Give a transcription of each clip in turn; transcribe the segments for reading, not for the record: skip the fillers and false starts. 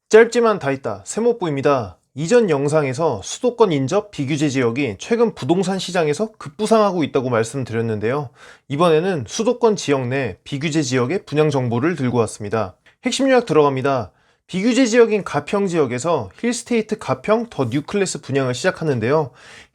짧지만 다 있다. 세모부입니다. 이전 영상에서 수도권 인접 비규제 지역이 최근 부동산 시장에서 급부상하고 있다고 말씀드렸는데요. 이번에는 수도권 지역 내 비규제 지역의 분양 정보를 들고 왔습니다. 핵심 요약 들어갑니다. 비규제 지역인 가평 지역에서 힐스테이트 가평 더 뉴클래스 분양을 시작하는데요.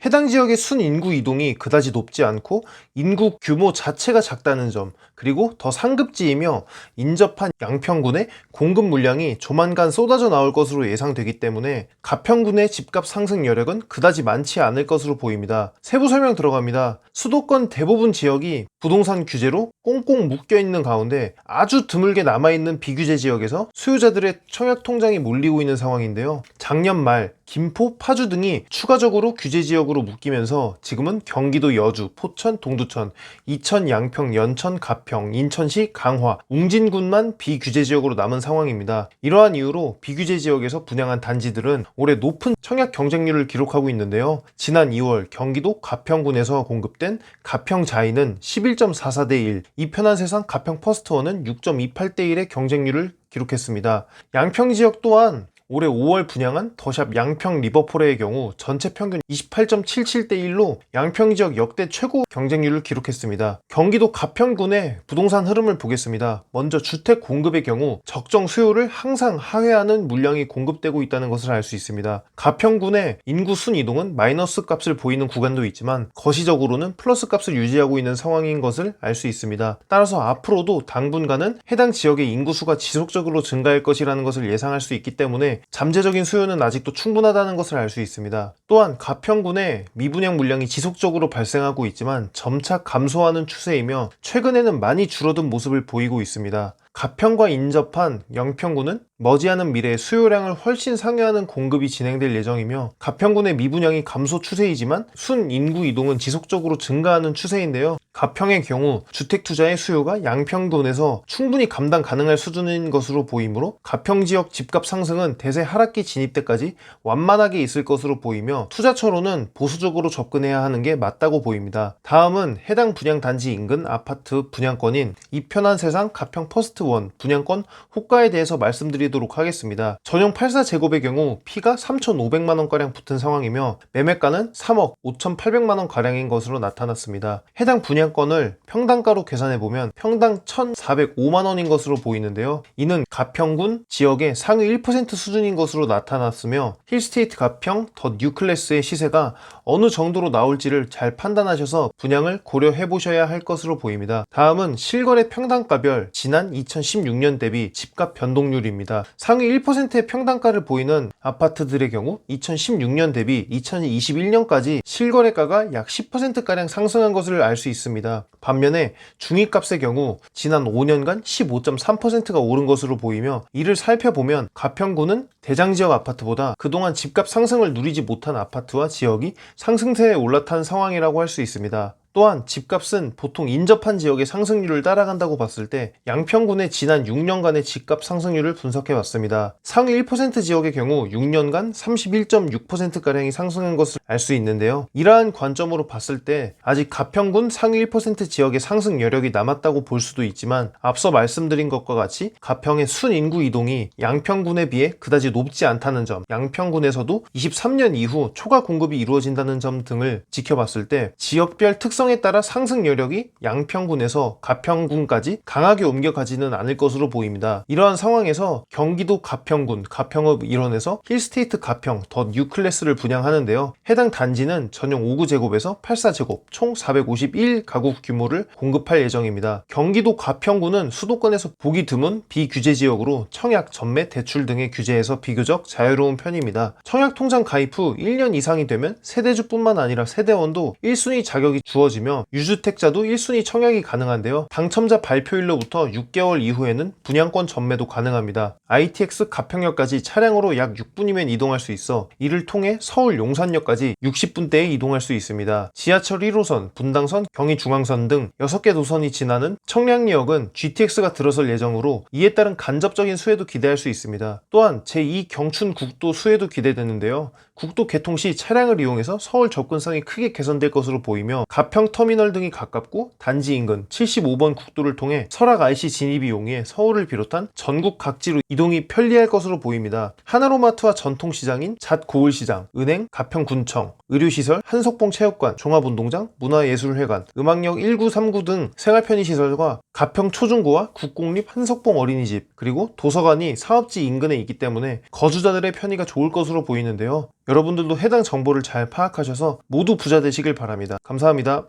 해당 지역의 순인구 이동이 그다지 높지 않고 인구 규모 자체가 작다는 점, 그리고 더 상급지이며 인접한 양평군의 공급 물량이 조만간 쏟아져 나올 것으로 예상되기 때문에 가평군의 집값 상승 여력은 그다지 많지 않을 것으로 보입니다. 세부 설명 들어갑니다. 수도권 대부분 지역이 부동산 규제로 꽁꽁 묶여 있는 가운데 아주 드물게 남아있는 비규제 지역에서 수요자들의 청약 통장이 몰리고 있는 상황인데요. 작년 말 김포, 파주 등이 추가적으로 규제 지역으로 묶이면서 지금은 경기도 여주, 포천, 동두천, 이천, 양평, 연천, 가평, 인천시, 강화, 웅진군만 비규제 지역으로 남은 상황입니다. 이러한 이유로 비규제 지역에서 분양한 단지들은 올해 높은 청약 경쟁률을 기록하고 있는데요. 지난 2월 경기도 가평군에서 공급된 가평 자이는 11.44대 1, 이편한 세상 가평 퍼스트원은 6.28대 1의 경쟁률을 기록했습니다. 양평 지역 또한 올해 5월 분양한 더샵 양평 리버포레의 경우 전체 평균 28.77대 1로 양평 지역 역대 최고 경쟁률을 기록했습니다. 경기도 가평군의 부동산 흐름을 보겠습니다. 먼저 주택 공급의 경우 적정 수요를 항상 하회하는 물량이 공급되고 있다는 것을 알 수 있습니다. 가평군의 인구 순이동은 마이너스 값을 보이는 구간도 있지만 거시적으로는 플러스 값을 유지하고 있는 상황인 것을 알 수 있습니다. 따라서 앞으로도 당분간은 해당 지역의 인구수가 지속적으로 증가할 것이라는 것을 예상할 수 있기 때문에 잠재적인 수요는 아직도 충분하다는 것을 알 수 있습니다. 또한 가평군의 미분양 물량이 지속적으로 발생하고 있지만 점차 감소하는 추세이며 최근에는 많이 줄어든 모습을 보이고 있습니다. 가평과 인접한 영평군은 머지않은 미래에 수요량을 훨씬 상회하는 공급이 진행될 예정이며 가평군의 미분양이 감소 추세이지만 순인구 이동은 지속적으로 증가하는 추세인데요. 가평의 경우 주택 투자의 수요가 양평군에서 충분히 감당 가능할 수준인 것으로 보이므로 가평 지역 집값 상승은 대세 하락기 진입 때까지 완만하게 있을 것으로 보이며 투자처로는 보수적으로 접근해야 하는 게 맞다고 보입니다. 다음은 해당 분양 단지 인근 아파트 분양권인 이편한 세상 가평 퍼스트원 분양권 호가에 대해서 말씀드리도록 하겠습니다. 전용 84제곱의 경우 피가 3,500만원가량 붙은 상황이며 매매가는 3억 5,800만원가량인 것으로 나타났습니다. 해당 분양권을 평당가로 계산해보면 평당 1,405만원인 것으로 보이는데요. 이는 가평군 지역의 상위 1% 수준인 것으로 나타났으며 힐스테이트 가평 더 뉴클래스의 시세가 어느 정도로 나올지를 잘 판단하셔서 분양을 고려해보셔야 할 것으로 보입니다. 다음은 실거래 평당가별 지난 2016년 대비 집값 변동률입니다. 상위 1%의 평당가를 보이는 아파트들의 경우 2016년 대비 2021년까지 실거래가가 약 10%가량 상승한 것을 알 수 있습니다. 반면에 중위값의 경우 지난 5년간 15.3%가 오른 것으로 보이며 이를 살펴보면 가평군은 대장지역 아파트보다 그동안 집값 상승을 누리지 못한 아파트와 지역이 상승세에 올라탄 상황이라고 할 수 있습니다. 또한 집값은 보통 인접한 지역의 상승률을 따라간다고 봤을 때 양평군의 지난 6년간의 집값 상승률을 분석해봤습니다. 상위 1% 지역의 경우 6년간 31.6%가량이 상승한 것을 알 수 있는데요. 이러한 관점으로 봤을 때 아직 가평군 상위 1% 지역의 상승 여력이 남았다고 볼 수도 있지만 앞서 말씀드린 것과 같이 가평의 순인구 이동이 양평군에 비해 그다지 높지 않다는 점, 양평군에서도 23년 이후 초과 공급이 이루어진다는 점 등을 지켜봤을 때 지역별 특성에 따라 상승 여력이 양평군에서 가평군까지 강하게 옮겨가지는 않을 것으로 보입니다. 이러한 상황에서 경기도 가평군 가평읍 일원에서 힐스테이트 가평 더 뉴클래스를 분양하는데요. 해당 단지는 전용 59제곱에서 84제곱 총 451가구 규모를 공급할 예정입니다. 경기도 가평군은 수도권에서 보기 드문 비규제 지역으로 청약, 전매, 대출 등의 규제에서 비교적 자유로운 편입니다. 청약 통장 가입 후 1년 이상이 되면 세대주뿐만 아니라 세대원도 1순위 자격이 주어지며 유주택자도 1순위 청약이 가능한데요. 당첨자 발표일로부터 6개월 이후에는 분양권 전매도 가능합니다. ITX 가평역까지 차량으로 약 6분이면 이동할 수 있어 이를 통해 서울 용산역까지 60분대에 이동할 수 있습니다. 지하철 1호선, 분당선, 경의중앙선 등 6개 노선이 지나는 청량리역은 GTX가 들어설 예정으로 이에 따른 간접적인 수혜도 기대할 수 있습니다. 또한 제2경춘국도 수혜도 기대되는데요. 국도 개통 시 차량을 이용해서 서울 접근성이 크게 개선될 것으로 보이며 가평 터미널 등이 가깝고 단지 인근 75번 국도를 통해 설악 IC 진입이 용이해 서울을 비롯한 전국 각지로 이동이 편리할 것으로 보입니다. 하나로마트와 전통시장인 잣고을시장, 은행, 가평군청, 의료시설, 한석봉 체육관, 종합운동장, 문화예술회관, 음악역 19, 39 등 생활편의시설과 가평 초중고와 국공립 한석봉 어린이집, 그리고 도서관이 사업지 인근에 있기 때문에 거주자들의 편의가 좋을 것으로 보이는데요. 여러분들도 해당 정보를 잘 파악하셔서 모두 부자 되시길 바랍니다. 감사합니다.